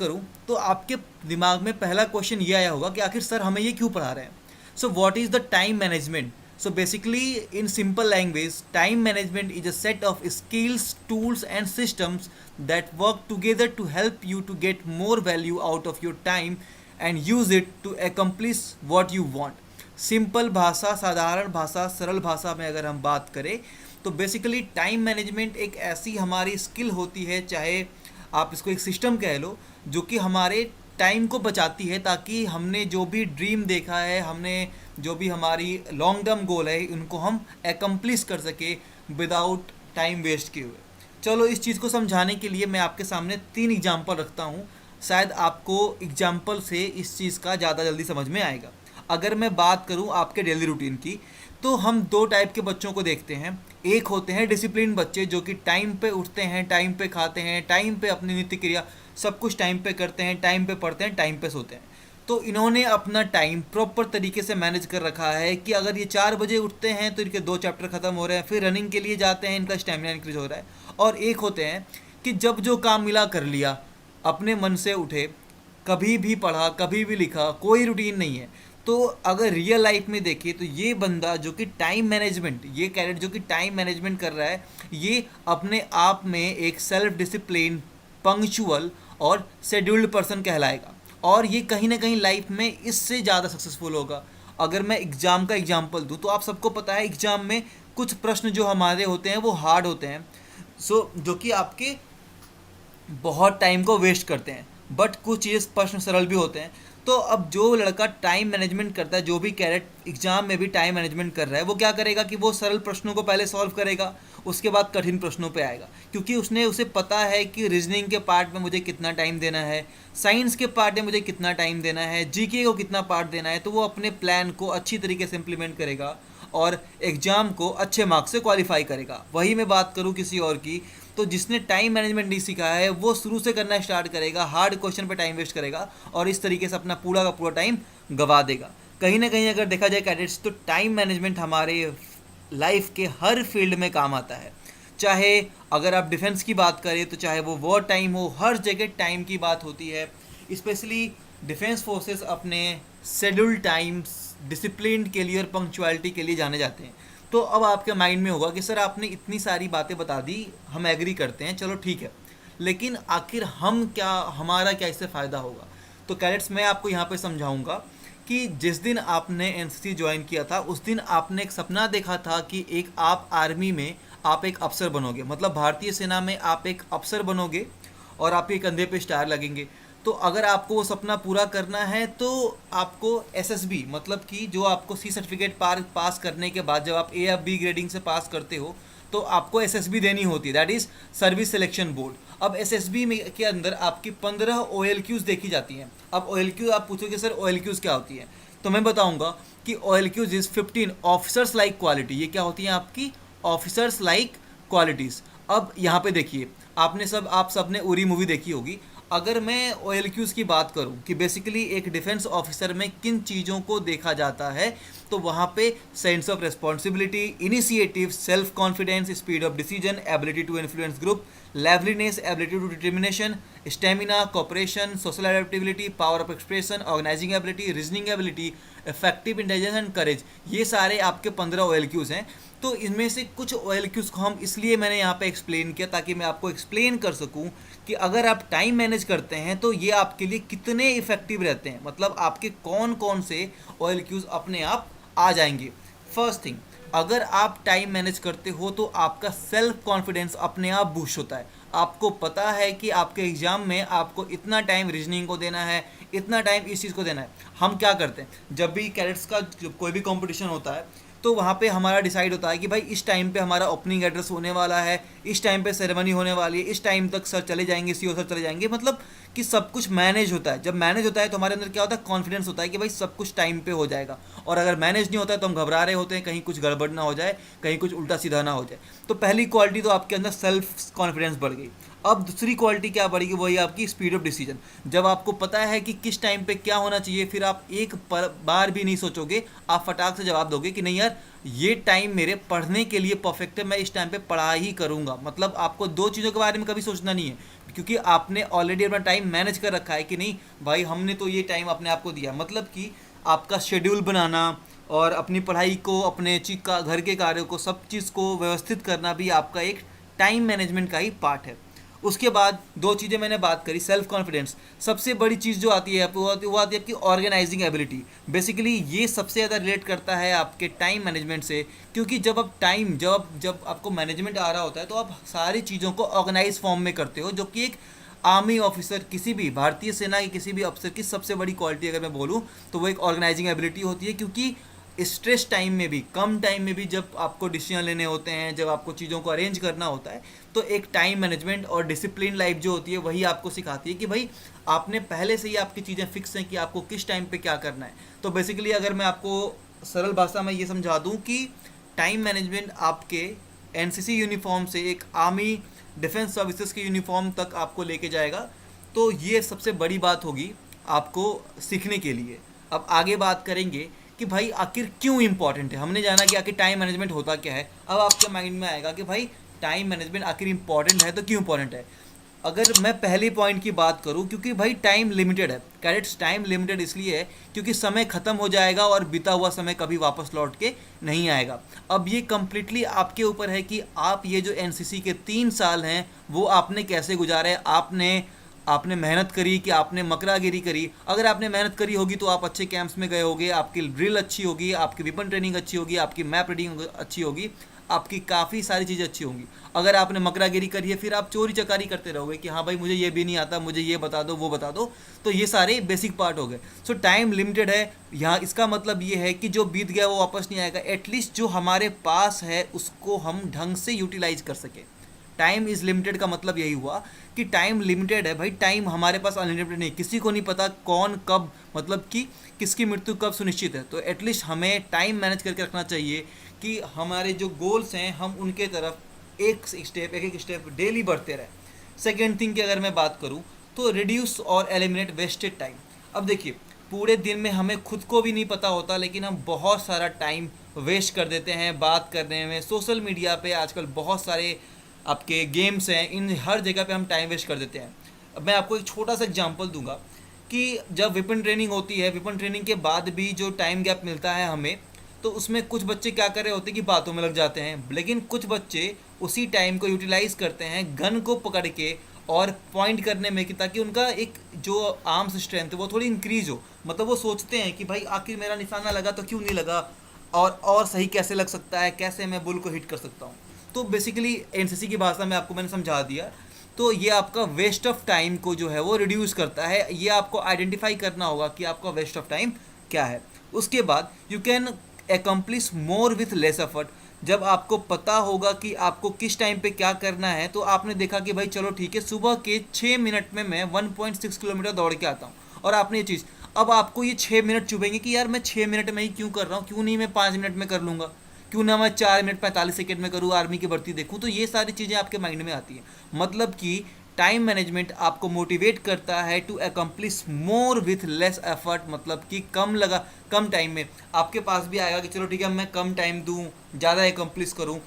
करूं तो आपके दिमाग में पहला क्वेश्चन ये आया होगा कि आखिर सर हमें ये क्यों पढ़ा रहे हैं. So what is the time management. So basically, in simple language, time management is a set of skills, tools, and systems that work together to help you to get more value out of your time and use it to accomplish what you want. Simple भाषा, साधारण भाषा, सरल भाषा में अगर हम बात करें तो बेसिकली टाइम मैनेजमेंट एक ऐसी हमारी स्किल होती है, चाहे आप इसको एक सिस्टम कह लो, जो कि हमारे टाइम को बचाती है ताकि हमने जो भी ड्रीम देखा है, हमने जो भी हमारी लॉन्ग टर्म गोल है, उनको हम एकम्प्लिश कर सके विदाउट टाइम वेस्ट किए हुए. चलो इस चीज़ को समझाने के लिए मैं आपके सामने 3 एग्जाम्पल रखता हूँ. शायद आपको एग्जाम्पल से इस चीज़ का ज़्यादा जल्दी समझ में आएगा. अगर मैं बात करूँ आपके डेली रूटीन की, तो हम 2 टाइप के बच्चों को देखते हैं. एक होते हैं डिसिप्लिन बच्चे जो कि टाइम पे उठते हैं, टाइम पे खाते हैं, टाइम पे अपनी नित्य क्रिया सब कुछ टाइम पे करते हैं, टाइम पे पढ़ते हैं, टाइम पे सोते हैं. तो इन्होंने अपना टाइम प्रॉपर तरीके से मैनेज कर रखा है कि अगर ये 4 बजे उठते हैं तो इनके 2 चैप्टर ख़त्म हो रहे हैं, फिर रनिंग के लिए जाते हैं, इनका स्टेमिना इंक्रीज हो रहा है. और एक होते हैं कि जब जो काम मिला कर लिया, अपने मन से उठे, कभी भी पढ़ा, कभी भी लिखा, कोई रूटीन नहीं है. तो अगर रियल लाइफ में देखिए तो ये बंदा जो कि टाइम मैनेजमेंट, ये कैरेट जो कि टाइम मैनेजमेंट कर रहा है, ये अपने आप में एक सेल्फ डिसिप्लिन, पंक्चुअल और शेड्यूल्ड पर्सन कहलाएगा. और ये कहीं ना कहीं लाइफ में इससे ज़्यादा सक्सेसफुल होगा. अगर मैं एग्ज़ाम का एग्जांपल दूं तो आप सबको पता है एग्ज़ाम में कुछ प्रश्न जो हमारे होते हैं वो हार्ड होते हैं, जो कि आपके बहुत टाइम को वेस्ट करते हैं. बट कुछ चीज़ प्रश्न सरल भी होते हैं. तो अब जो लड़का टाइम मैनेजमेंट करता है, जो भी कैरेट एग्जाम में भी टाइम मैनेजमेंट कर रहा है, वो क्या करेगा कि वो सरल प्रश्नों को पहले सॉल्व करेगा, उसके बाद कठिन प्रश्नों पे आएगा. क्योंकि उसे पता है कि रीजनिंग के पार्ट में मुझे कितना टाइम देना है, साइंस के पार्ट में मुझे कितना टाइम देना है, जीके को कितना पार्ट देना है. तो वो अपने प्लान को अच्छी तरीके से इम्प्लीमेंट करेगा और एग्ज़ाम को अच्छे मार्क्स से क्वालिफाई करेगा. वही मैं बात करूँ किसी और की, तो जिसने टाइम मैनेजमेंट नहीं सीखा है वो शुरू से करना स्टार्ट करेगा, हार्ड क्वेश्चन पे टाइम वेस्ट करेगा और इस तरीके से अपना पूरा का पूरा टाइम गवा देगा. कहीं ना कहीं अगर देखा जाए कैडेट्स, तो टाइम मैनेजमेंट हमारे लाइफ के हर फील्ड में काम आता है. चाहे अगर आप डिफेंस की बात करें तो चाहे वो वॉर टाइम हो, हर जगह टाइम की बात होती है. स्पेशली डिफेंस फोर्सेस अपने शेड्यूल टाइम्स, डिसिप्लिन के लिए और पंक्चुअलिटी के लिए जाने जाते हैं. तो अब आपके माइंड में होगा कि सर आपने इतनी सारी बातें बता दी, हम एग्री करते हैं, चलो ठीक है, लेकिन आखिर हमारा क्या इससे फ़ायदा होगा. तो कैडेट्स, मैं आपको यहाँ पे समझाऊंगा कि जिस दिन आपने एनसीसी ज्वाइन किया था उस दिन आपने एक सपना देखा था कि आप आर्मी में आप एक अफसर बनोगे, मतलब भारतीय सेना में आप एक अफसर बनोगे और आपके कंधे पे स्टार लगेंगे. तो अगर आपको वो सपना पूरा करना है तो आपको एसएसबी, मतलब कि जो आपको सी सर्टिफिकेट पास करने के बाद जब आप ए या बी ग्रेडिंग से पास करते हो तो आपको एसएसबी देनी होती है, that is service selection board. अब एसएसबी में के अंदर आपकी 15 OLQs देखी जाती हैं. अब OLQ आप पूछोगे सर OLQs क्या होती है, तो मैं बताऊंगा कि OLQs is 15 officers like quality. ये क्या होती हैं आपकी ऑफिसर्स लाइक क्वालिटीज़. अब यहाँ पे देखिए, आप सब ने उरी मूवी देखी होगी. अगर मैं OLQs की बात करूं कि बेसिकली एक डिफेंस ऑफिसर में किन चीज़ों को देखा जाता है, तो वहाँ पे sense of responsibility, initiative, self confidence, speed of decision, ability to influence group, liveliness, ability to determination, stamina, cooperation, social adaptability, power of expression, organising ability, reasoning ability, effective intelligence and courage, ये सारे आपके 15 OLQs हैं. तो इनमें से कुछ OLQs को हम इसलिए मैंने यहाँ पे एक्सप्लेन किया ताकि मैं आपको एक्सप्लेन कर सकूँ कि अगर आप टाइम मैनेज करते हैं तो ये आपके लिए कितने इफ़ेक्टिव रहते हैं, मतलब आपके कौन कौन से OLQs अपने आप आ जाएंगे. फर्स्ट थिंग, अगर आप टाइम मैनेज करते हो तो आपका सेल्फ कॉन्फिडेंस अपने आप बूस्ट होता है. आपको पता है कि आपके एग्ज़ाम में आपको इतना टाइम रीजनिंग को देना है, इतना टाइम इस चीज़ को देना है. हम क्या करते हैं, जब भी कैडेट्स का कोई भी कंपटीशन होता है तो वहाँ पे हमारा डिसाइड होता है कि भाई इस टाइम पे हमारा ओपनिंग एड्रेस होने वाला है, इस टाइम पे सेरेमनी होने वाली है, इस टाइम तक सर चले जाएंगे, CO सर चले जाएंगे, मतलब कि सब कुछ मैनेज होता है. जब मैनेज होता है तो हमारे अंदर क्या होता है, कॉन्फिडेंस होता है कि भाई सब कुछ टाइम पे हो जाएगा. और अगर मैनेज नहीं होता है तो हम घबरा रहे होते हैं, कहीं कुछ गड़बड़ ना हो जाए, कहीं कुछ उल्टा सीधा ना हो जाए. तो पहली क्वालिटी तो आपके अंदर सेल्फ कॉन्फिडेंस बढ़ गई. अब दूसरी क्वालिटी क्या बढ़ेगी, वही आपकी स्पीड ऑफ डिसीजन। जब आपको पता है कि किस टाइम पे क्या होना चाहिए, फिर आप एक बार भी नहीं सोचोगे, आप फटाक से जवाब दोगे कि नहीं यार ये टाइम मेरे पढ़ने के लिए परफेक्ट है, मैं इस टाइम पे पढ़ा ही करूँगा। मतलब आपको दो चीज़ों के बारे में कभी सोचना नहीं है, क्योंकि आपने ऑलरेडी अपना टाइम मैनेज कर रखा है कि नहीं भाई हमने तो ये टाइम अपने आप को दिया। मतलब कि आपका शेड्यूल बनाना और अपनी पढ़ाई को, अपने का घर के कार्यों को, सब चीज़ को व्यवस्थित करना भी आपका एक टाइम मैनेजमेंट का ही पार्ट है। उसके बाद दो चीज़ें मैंने बात करी, सेल्फ कॉन्फिडेंस। सबसे बड़ी चीज़ जो आती है वो आती है आपकी ऑर्गेनाइजिंग एबिलिटी। बेसिकली ये सबसे ज़्यादा रिलेट करता है आपके टाइम मैनेजमेंट से, क्योंकि जब आप टाइम जब आपको मैनेजमेंट आ रहा होता है तो आप सारी चीज़ों को ऑर्गेनाइज फॉर्म में करते हो, जो कि एक आर्मी ऑफिसर, किसी भी भारतीय सेना के किसी भी अफसर की सबसे बड़ी क्वालिटी अगर मैं बोलूँ तो वो एक ऑर्गेनाइजिंग एबिलिटी होती है। क्योंकि स्ट्रेस टाइम में भी, कम टाइम में भी जब आपको डिसीजन लेने होते हैं, जब आपको चीज़ों को अरेंज करना होता है, तो एक टाइम मैनेजमेंट और डिसिप्लिन लाइफ जो होती है वही आपको सिखाती है कि भाई आपने पहले से ही आपकी चीज़ें फिक्स हैं कि आपको किस टाइम पे क्या करना है। तो बेसिकली अगर मैं आपको सरल भाषा में ये समझा दूं कि टाइम मैनेजमेंट आपके एनसीसी यूनिफॉर्म से एक आर्मी डिफेंस सर्विसेज के यूनिफॉर्म तक आपको लेके जाएगा। तो ये सबसे बड़ी बात होगी आपको सीखने के लिए। अब आगे बात करेंगे कि भाई आखिर क्यों इंपॉर्टेंट है। हमने जाना कि आखिर टाइम मैनेजमेंट होता क्या है। अब आपके माइंड में आएगा कि भाई टाइम मैनेजमेंट आखिर इंपॉर्टेंट है तो क्यों इंपॉर्टेंट है। अगर मैं पहले पॉइंट की बात करूं, क्योंकि भाई टाइम लिमिटेड है। कैडेट्स, टाइम लिमिटेड इसलिए है क्योंकि समय खत्म हो जाएगा और बीता हुआ समय कभी वापस लौट के नहीं आएगा। अब ये कम्प्लीटली आपके ऊपर है कि आप ये जो एनसीसी के 3 साल हैं वो आपने कैसे गुजारे। आपने मेहनत करी कि आपने मकरागिरी करी। अगर आपने मेहनत करी होगी तो आप अच्छे कैंप्स में गए होगे, आपकी ड्रिल अच्छी होगी, आपकी वेपन ट्रेनिंग अच्छी होगी, आपकी मैप रीडिंग अच्छी होगी, आपकी काफ़ी सारी चीज़ें अच्छी होंगी। अगर आपने मकरागिरी करी है फिर आप चोरी चकारी करते रहोगे कि हाँ भाई मुझे ये भी नहीं आता, मुझे ये बता दो वो बता दो। तो ये सारे बेसिक पार्ट हो गए। सो टाइम लिमिटेड है यहाँ, इसका मतलब ये है कि जो बीत गया वो वापस नहीं आएगा। एटलीस्ट जो हमारे पास है उसको हम ढंग से यूटिलाइज कर सके। टाइम इज़ लिमिटेड का मतलब यही हुआ कि टाइम लिमिटेड है भाई। टाइम हमारे पास अनलिमिटेड नहीं, किसी को नहीं पता कौन कब, मतलब कि किसकी मृत्यु कब सुनिश्चित है। तो एटलीस्ट हमें टाइम मैनेज करके रखना चाहिए कि हमारे जो गोल्स हैं हम उनके तरफ एक एक स्टेप डेली बढ़ते रहें। सेकेंड थिंग की अगर मैं बात करूँ तो रिड्यूस और एलिमिनेट वेस्टेड टाइम। अब देखिए पूरे दिन में हमें खुद को भी नहीं पता होता लेकिन हम बहुत सारा टाइम वेस्ट कर देते हैं बात करने में। सोशल मीडिया पे आजकल बहुत सारे आपके गेम्स हैं, इन हर जगह पे हम टाइम वेस्ट कर देते हैं। अब मैं आपको एक छोटा सा एग्जांपल दूंगा कि जब वेपन ट्रेनिंग होती है, वेपन ट्रेनिंग के बाद भी जो टाइम गैप मिलता है हमें, तो उसमें कुछ बच्चे क्या कर रहे होते हैं कि बातों में लग जाते हैं, लेकिन कुछ बच्चे उसी टाइम को यूटिलाइज करते हैं गन को पकड़ के और पॉइंट करने में, कि ताकि उनका एक जो आर्म्स स्ट्रेंथ है वो थोड़ी इंक्रीज हो। मतलब वो सोचते हैं कि भाई आखिर मेरा निशाना लगा तो क्यों नहीं लगा, और सही कैसे लग सकता है, कैसे मैं बुल को हिट कर सकता हूँ। तो बेसिकली एनसीसी की भाषा में आपको मैंने समझा दिया। तो ये आपका वेस्ट ऑफ टाइम को जो है वो रिड्यूस करता है। ये आपको आइडेंटिफाई करना होगा कि आपका वेस्ट ऑफ टाइम क्या है। उसके बाद you can accomplish more with less effort. जब आपको पता होगा कि आपको किस टाइम पे क्या करना है, तो आपने देखा कि भाई चलो ठीक है सुबह के 6 मिनट में मैं 1.6 किलोमीटर दौड़ के आता हूँ, और आपने ये चीज़, अब आपको ये 6 मिनट चुभेंगे कि यार मैं 6 मिनट में ही क्यों कर रहा हूँ, क्यों नहीं मैं 5 मिनट में कर लूँगा, क्यों ना मैं 4 मिनट 45 सेकेंड में करूँ, आर्मी की भर्ती देखूँ। तो ये सारी चीज़ें आपके माइंड में आती हैं। मतलब कि टाइम मैनेजमेंट आपको मोटिवेट करता है to accomplish more with less effort. मतलब कि कम टाइम में आपके पास भी आएगा कि चलो ठीक है मैं कम टाइम दूँ, ज़्यादा एकम्प्लिश करूँ।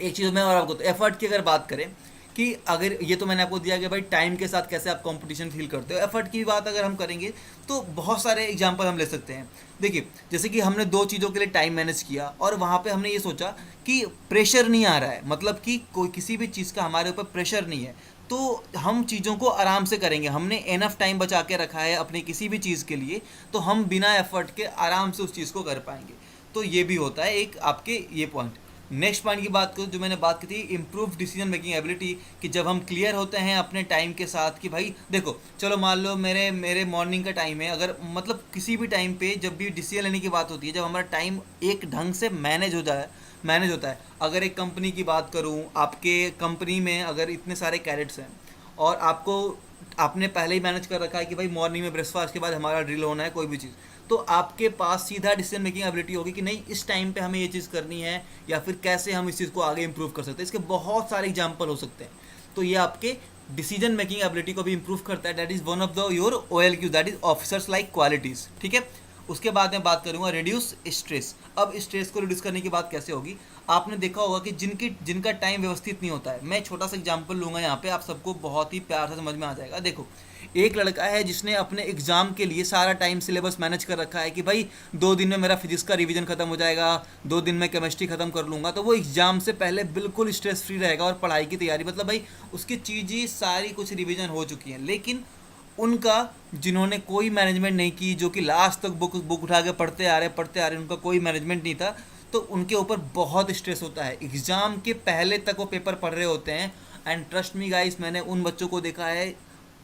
एक चीज़ मैं और आपको, तो एफर्ट की अगर बात करें कि अगर ये तो मैंने आपको दिया कि भाई टाइम के साथ कैसे आप कंपटीशन फील करते हो। एफर्ट की बात अगर हम करेंगे तो बहुत सारे एग्जांपल हम ले सकते हैं। देखिए जैसे कि हमने दो चीज़ों के लिए टाइम मैनेज किया और वहाँ पे हमने ये सोचा कि प्रेशर नहीं आ रहा है, मतलब कि कोई किसी भी चीज़ का हमारे ऊपर प्रेशर नहीं है, तो हम चीज़ों को आराम से करेंगे। हमने इनफ टाइम बचा के रखा है अपनी किसी भी चीज़ के लिए, तो हम बिना एफर्ट के आराम से उस चीज़ को कर पाएंगे। तो ये भी होता है एक आपके ये पॉइंट। नेक्स्ट पॉइंट की बात करूँ जो मैंने बात की थी, इम्प्रूव डिसीजन मेकिंग एबिलिटी, कि जब हम क्लियर होते हैं अपने टाइम के साथ कि भाई देखो चलो मान लो मेरे मॉर्निंग का टाइम है, अगर मतलब किसी भी टाइम पे जब भी डिसीजन लेने की बात होती है, जब हमारा टाइम एक ढंग से मैनेज होता है। अगर एक कंपनी की बात करूँ, आपके कंपनी में अगर इतने सारे कैडेट्स हैं और आपने पहले ही मैनेज कर रखा है कि भाई मॉर्निंग में ब्रेकफास्ट के बाद हमारा ड्रिल होना है कोई भी चीज़, तो आपके पास सीधा डिसीजन मेकिंग एबिलिटी होगी कि नहीं इस टाइम पे हमें ये चीज़ करनी है, या फिर कैसे हम इस चीज़ को आगे इंप्रूव कर सकते हैं। इसके बहुत सारे एग्जांपल हो सकते हैं तो ये आपके डिसीजन मेकिंग एबिलिटी को भी इंप्रूव करता है। That is one of the your OLQ, that is officers like qualities. ठीक है, उसके बाद मैं बात करूंगा रिड्यूस स्ट्रेस। अब स्ट्रेस को रिड्यूस करने की बात कैसे होगी? आपने देखा होगा कि जिनका टाइम व्यवस्थित नहीं होता है, मैं छोटा सा एग्जांपल लूंगा यहाँ पे, आप सबको बहुत ही प्यार से समझ में आ जाएगा। देखो, एक लड़का है जिसने अपने एग्जाम के लिए सारा टाइम सिलेबस मैनेज कर रखा है कि भाई 2 दिन में मेरा फिजिक्स का रिवीजन खत्म हो जाएगा, 2 दिन में केमिस्ट्री खत्म कर लूंगा, तो वो एग्जाम से पहले बिल्कुल स्ट्रेस फ्री रहेगा और पढ़ाई की तैयारी, मतलब भाई उसकी चीज़ें सारी कुछ रिवीजन हो चुकी हैं। लेकिन उनका, जिन्होंने कोई मैनेजमेंट नहीं की, जो कि लास्ट तक बुक उठा के पढ़ते आ रहे, उनका कोई मैनेजमेंट नहीं था, तो उनके ऊपर बहुत स्ट्रेस होता है। एग्ज़ाम के पहले तक वो पेपर पढ़ रहे होते हैं। एंड ट्रस्ट मी गाइस, मैंने उन बच्चों को देखा है,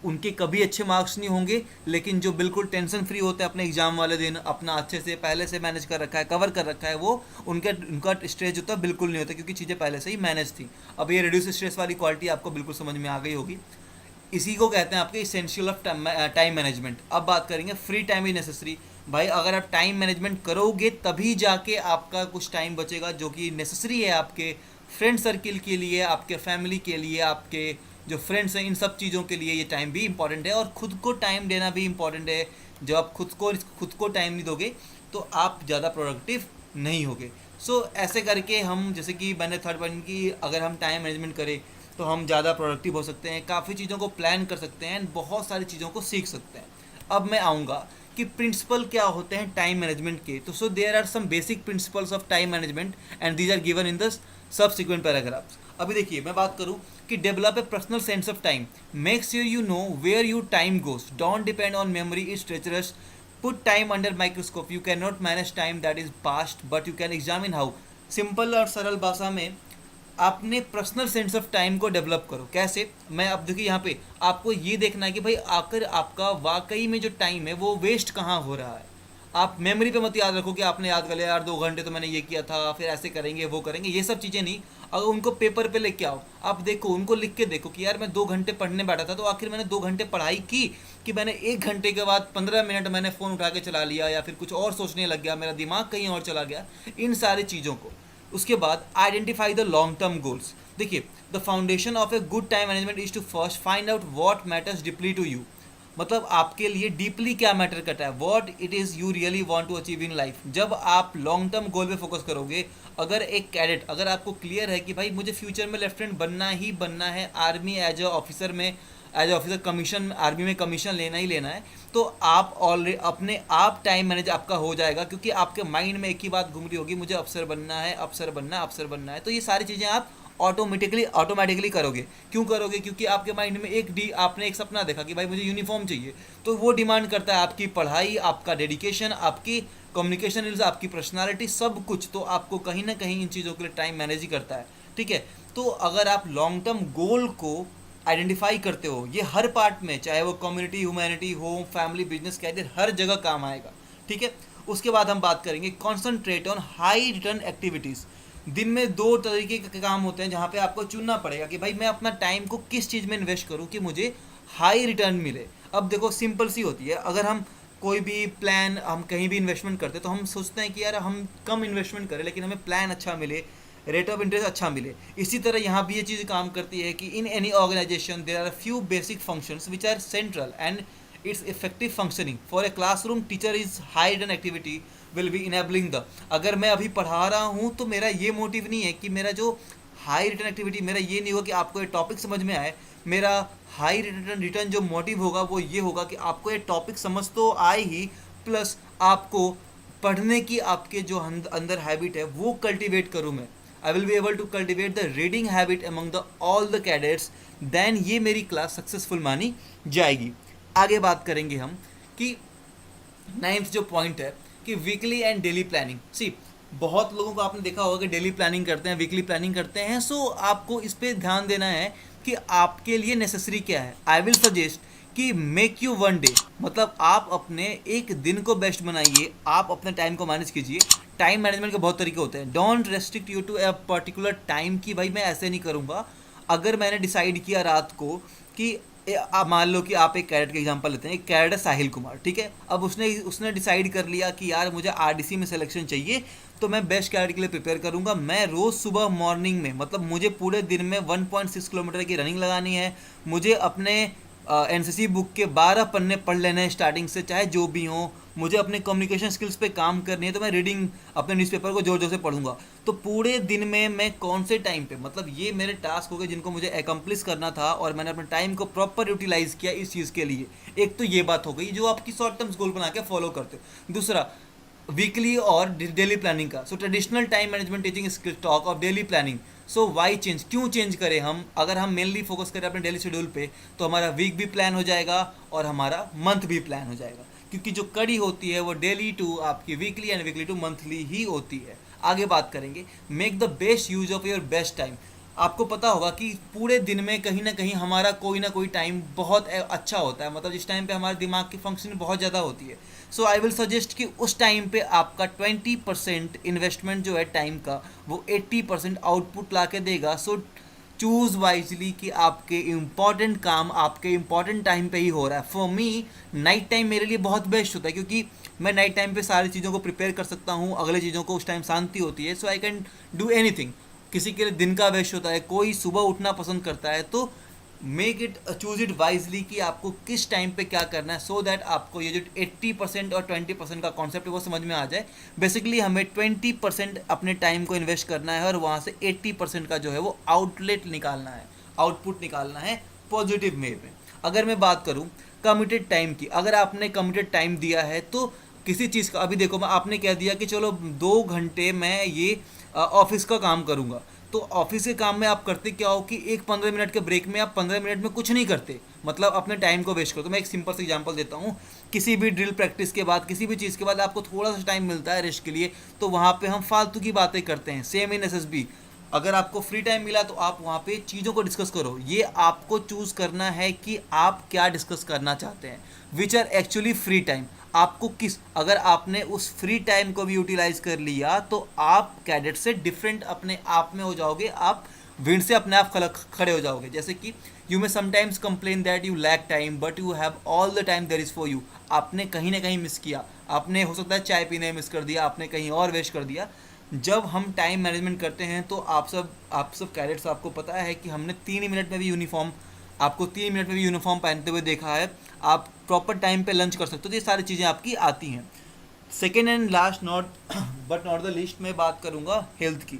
उनके कभी अच्छे मार्क्स नहीं होंगे, लेकिन जो बिल्कुल टेंशन फ्री होते हैं अपने एग्जाम वाले दिन, अपना अच्छे से पहले से मैनेज कर रखा है, कवर कर रखा है, वो उनका स्ट्रेस जो था बिल्कुल नहीं होता, क्योंकि चीज़ें पहले से ही मैनेज थी। अब ये रिड्यूस स्ट्रेस वाली क्वालिटी आपको बिल्कुल समझ में आ गई होगी। इसी को कहते हैं आपके इसेंशियल ऑफ टाइम मैनेजमेंट। अब बात करेंगे फ्री टाइम इज नेसेसरी। भाई अगर आप टाइम मैनेजमेंट करोगे तभी जाके आपका कुछ टाइम बचेगा जो कि नेसेसरी है आपके फ्रेंड सर्किल के लिए, आपके फैमिली के लिए, आपके जो फ्रेंड्स हैं, इन सब चीज़ों के लिए ये टाइम भी इंपॉर्टेंट है। और खुद को टाइम देना भी इंपॉर्टेंट है। जब आप खुद को टाइम नहीं दोगे तो आप ज़्यादा प्रोडक्टिव नहीं होगे। सो ऐसे करके हम, जैसे कि मैंने थर्ड पॉइंट की, अगर हम टाइम मैनेजमेंट करें तो हम ज़्यादा प्रोडक्टिव हो सकते हैं, काफ़ी चीज़ों को प्लान कर सकते हैं, बहुत सारी चीज़ों को सीख सकते हैं। अब मैं आऊँगा कि प्रिंसिपल क्या होते हैं टाइम मैनेजमेंट के। तो so there are some basic principles of time management and these are given in the subsequent paragraphs. अभी देखिए, मैं बात करूँ कि develop a personal sense of time, make sure you know where you time goes, don't depend on memory is treacherous, put time under microscope, you can not manage time that is past but you can examine how. Simple और सरल भाषा में, आपने personal sense of time को develop करो। कैसे? मैं अब देखिए यहाँ पे आपको ये देखना है कि भाई आकर आपका वाकई में जो टाइम है वो वेस्ट कहाँ हो रहा है। आप मेमोरी पे मत याद रखो कि आपने याद कर लिया यार 2 घंटे तो मैंने ये किया था, फिर ऐसे करेंगे वो करेंगे, ये सब चीज़ें नहीं। अगर उनको पेपर पे लेके आओ, आप देखो, उनको लिख के देखो कि यार मैं 2 घंटे पढ़ने बैठा था, तो आखिर मैंने 2 घंटे पढ़ाई की कि मैंने 1 घंटे के बाद 15 मिनट मैंने फ़ोन उठा के चला लिया, या फिर कुछ और सोचने लग गया, मेरा दिमाग कहीं और चला गया, इन सारी चीज़ों को। उसके बाद identify the long term goals. देखिए, the foundation of a good time management is to first find out what matters deeply to you. मतलब आपके लिए डीपली क्या मैटर करता है, what it is you really want to achieve in life. जब आप long term goal पे focus करोगे, अगर एक कैडेट, अगर आपको क्लियर है कि भाई मुझे फ्यूचर में लेफ्टिनेंट बनना ही बनना है, आर्मी एज ए ऑफिसर में, as a officer commission, army में कमीशन लेना ही लेना है, तो आप ऑलरेडी अपने आप टाइम मैनेज आपका हो जाएगा, क्योंकि आपके माइंड में एक ही बात घूम रही होगी, मुझे अफसर बनना है, अफसर बनना है, अफसर बनना है। तो ये सारी चीज़ें आप ऑटोमेटिकली करोगे। क्यों करोगे? क्योंकि आपके माइंड में आपने एक सपना देखा कि भाई मुझे यूनिफॉर्म चाहिए, तो वो डिमांड करता है आपकी पढ़ाई, आपका डेडिकेशन, आपकी कम्युनिकेशन स्किल्स, आपकी पर्सनालिटी, सब कुछ। तो आपको कहीं ना कहीं इन चीज़ों के लिए टाइम मैनेज ही करता है। ठीक है, तो अगर आप लॉन्ग टर्म गोल को आइडेंटिफाई करते हो, ये हर पार्ट में, चाहे वो community, humanity, home, family, business, career, हर जगह काम आएगा। ठीक है, उसके बाद हम बात करेंगे concentrate on high return activities. दिन में 2 तरीके के काम होते हैं जहाँ पे आपको चुनना पड़ेगा कि भाई मैं अपना टाइम को किस चीज़ में इन्वेस्ट करूँ कि मुझे हाई रिटर्न मिले। अब देखो, सिंपल सी होती है, अगर हम कोई भी प्लान, हम कहीं भी इन्वेस्टमेंट करते हैं तो हम सोचते हैं कि यार हम कम इन्वेस्टमेंट करें लेकिन हमें प्लान अच्छा मिले, रेट ऑफ इंटरेस्ट अच्छा मिले। इसी तरह यहाँ भी ये चीज़ काम करती है कि in any organisation there are few basic functions which are central and its effective functioning for a classroom teacher is high return activity will be enabling the. अगर मैं अभी पढ़ा रहा हूँ तो मेरा ये मोटिव नहीं है कि मेरा जो हाई रिटर्न एक्टिविटी, मेरा ये नहीं होगा कि आपको ये टॉपिक समझ में आए। मेरा हाई रिटर्न जो मोटिव होगा वो ये होगा कि आपको ये टॉपिक समझ तो आए ही, प्लस आपको पढ़ने की आपके जो अंदर हैबिट है वो कल्टिवेट करूँ मैं। I will be able to cultivate the reading habit among the all the cadets, then ये मेरी क्लास सक्सेसफुल मानी जाएगी। आगे बात करेंगे हम कि 9th जो पॉइंट है कि वीकली एंड डेली प्लानिंग। सी, बहुत लोगों को आपने देखा होगा कि डेली प्लानिंग करते हैं, वीकली प्लानिंग करते हैं। सो आपको इस पर ध्यान देना है कि आपके लिए नेसेसरी क्या है। आई विल सजेस्ट कि मेक यू वन डे, मतलब आप अपने एक दिन को बेस्ट बनाइए, आप अपने टाइम को मैनेज कीजिए। टाइम मैनेजमेंट के बहुत तरीके होते हैं। Don't restrict you to particular time कि भाई मैं ऐसे नहीं करूँगा। अगर मैंने डिसाइड किया रात को कि आप मान लो कि आप एक कैडेट का एग्जांपल लेते हैं, एक कैडेट है साहिल कुमार, ठीक है। अब उसने उसने डिसाइड कर लिया कि यार मुझे आरडीसी में सिलेक्शन चाहिए, तो मैं बेस्ट कैडेट के लिए प्रिपेयर करूंगा। मैं रोज़ सुबह मॉर्निंग में, मतलब मुझे पूरे दिन में 1.6 किलोमीटर की रनिंग लगानी है। मुझे अपने एनसीसी बुक के 12 पन्ने पढ़ लेने हैं स्टार्टिंग से, चाहे जो भी हो। मुझे अपने कम्युनिकेशन स्किल्स पे काम करनी है, तो मैं रीडिंग अपने न्यूज़पेपर को जोर जोर से पढ़ूंगा। तो पूरे दिन में मैं कौन से टाइम पे, मतलब ये मेरे टास्क हो गए जिनको मुझे एकम्प्लिश करना था, और मैंने अपने टाइम को प्रॉपर यूटिलाइज किया इस चीज़ के लिए। एक तो ये बात हो गई जो आपकी शॉर्ट टर्म्स गोल बना के फॉलो करते हो। दूसरा, वीकली और डेली प्लानिंग का। So traditional time management teaching skill talk of daily planning. So why change, क्यों चेंज करें हम? अगर हम मेनली फोकस करें अपने डेली शेड्यूल पे, तो हमारा वीक भी प्लान हो जाएगा और हमारा मंथ भी प्लान हो जाएगा, क्योंकि जो कड़ी होती है वो डेली टू आपकी weekly and weekly to monthly ही होती है। आगे बात करेंगे, make the best use of your best time. आपको पता होगा कि पूरे दिन में कहीं ना कहीं हमारा कोई ना कोई टाइम बहुत अच्छा होता है, मतलब जिस टाइम पे हमारे दिमाग की फंक्शनिंग बहुत ज़्यादा होती है। सो आई विल सजेस्ट कि उस टाइम पे आपका 20% इन्वेस्टमेंट जो है टाइम का, वो 80% आउटपुट ला के देगा। सो चूज़ वाइजली कि आपके इम्पॉर्टेंट काम आपके इम्पॉर्टेंट टाइम पे ही हो रहा है। फॉर मी नाइट टाइम मेरे लिए बहुत बेस्ट होता है, क्योंकि मैं नाइट टाइम पे सारी चीज़ों को प्रिपेयर कर सकता हूँ, अगले चीज़ों को उस टाइम शांति होती है। सो आई कैन डू एनीथिंग। किसी के लिए दिन का वेस्ट होता है, कोई सुबह उठना पसंद करता है। तो make it, choose it wisely कि आपको किस टाइम पे क्या करना है, सो दैट आपको ये जो 80% और 20% का कॉन्सेप्ट है वो समझ में आ जाए। बेसिकली हमें 20% अपने टाइम को इन्वेस्ट करना है और वहाँ से 80% का जो है वो आउटलेट निकालना है, आउटपुट निकालना है पॉजिटिव वे में। अगर मैं बात करूँ कमिटेड टाइम की, अगर आपने कमिटेड टाइम दिया है तो किसी चीज़ का, अभी देखो मैं आपने कह दिया कि चलो 2 घंटे मैं ये ऑफिस का काम करूँगा, तो ऑफिस के काम में आप करते क्या हो कि एक 15 मिनट के ब्रेक में आप 15 मिनट में कुछ नहीं करते, मतलब अपने टाइम को वेस्ट करते। तो मैं एक सिंपल सा एग्जांपल देता हूँ, किसी भी ड्रिल प्रैक्टिस के बाद, किसी भी चीज़ के बाद आपको थोड़ा सा टाइम मिलता है रेस्ट के लिए, तो वहाँ पे हम फालतू की बातें करते हैं। सेम इन एसएसबी, अगर आपको फ्री टाइम मिला तो आप वहाँ पे चीज़ों को डिस्कस करो। ये आपको चूज़ करना है कि आप क्या डिस्कस करना चाहते हैं, which are actually free time. आपको किस, अगर आपने उस फ्री टाइम को भी यूटिलाइज कर लिया तो आप कैडेट से डिफरेंट अपने आप में हो जाओगे, आप विंड से अपने आप खड़े हो जाओगे। जैसे कि you may sometimes complain that you lack time but you have all the time there is for you. आपने कहीं ना कहीं मिस किया, आपने हो सकता है चाय पीने मिस कर दिया, आपने कहीं और वेस्ट कर दिया। जब हम टाइम मैनेजमेंट करते हैं तो आप सब कैडेट्स, आपको पता है कि हमने 3 मिनट में भी यूनिफॉर्म, आपको 3 मिनट में भी यूनिफॉर्म पहनते हुए देखा है। आप प्रॉपर टाइम पे लंच कर सकते हो, तो ये सारी चीज़ें आपकी आती हैं। Second and last not but not the list में बात करूँगा हेल्थ की।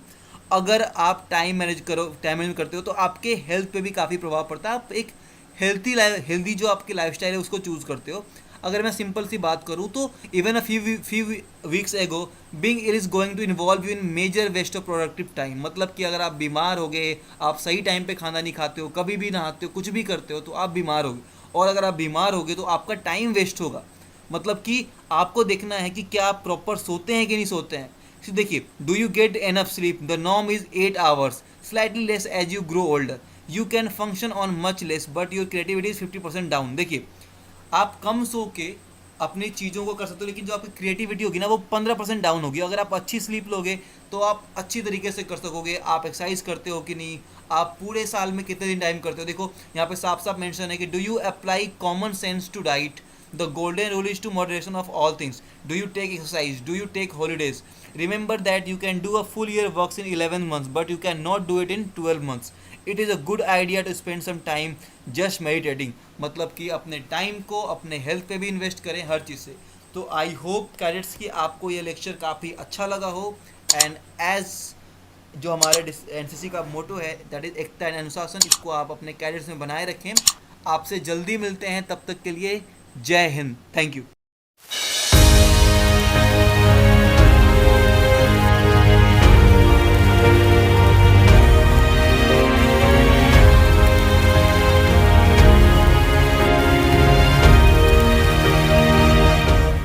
अगर आप टाइम मैनेज करते हो तो आपके हेल्थ पे भी काफ़ी प्रभाव पड़ता है। आप एक हेल्दी जो आपकी लाइफस्टाइल है उसको चूज़ करते हो। अगर मैं सिंपल सी बात करूँ तो even a few weeks ago being it is going to involve you in major waste of productive time. मतलब कि अगर आप बीमार हो गए, आप सही टाइम पे खाना नहीं खाते हो, कभी भी नहाते हो, कुछ भी करते हो, तो आप बीमार हो गए। और अगर आप बीमार हो गए तो आपका टाइम वेस्ट होगा। मतलब कि आपको देखना है कि क्या आप प्रॉपर सोते हैं कि नहीं सोते हैं। So, देखिए, do you get enough sleep? The norm is 8 hours, slightly less as you grow older. You can function on much less but your creativity is 50% down. देखिए, आप कम सो के अपनी चीज़ों को कर सकते हो, लेकिन जो आपकी क्रिएटिविटी होगी ना वो 15% डाउन होगी। अगर आप अच्छी स्लीप लोगे तो आप अच्छी तरीके से कर सकोगे। आप एक्सरसाइज करते हो कि नहीं, आप पूरे साल में कितने दिन टाइम करते हो। देखो यहाँ पे साफ साफ मेंशन है कि do you apply common sense to diet? The golden rule is to moderation of all things. Do you take exercise? Do you take holidays? Remember that you can do a full year works in 11 months, but you cannot do it in 12 months. It is a good idea to spend some time just meditating. मतलब कि अपने time को अपने health पे भी invest करें हर चीज़ से। तो आई होप कैडेट्स कि आपको ये लेक्चर काफ़ी अच्छा लगा हो। एंड एज जो हमारे एनसीसी का मोटो है दैट इज एकता एंड अनुशासन, इसको आप अपने कैडेट्स में बनाए रखें। आपसे जल्दी मिलते हैं, तब तक के लिए जय हिंद, थैंक यू।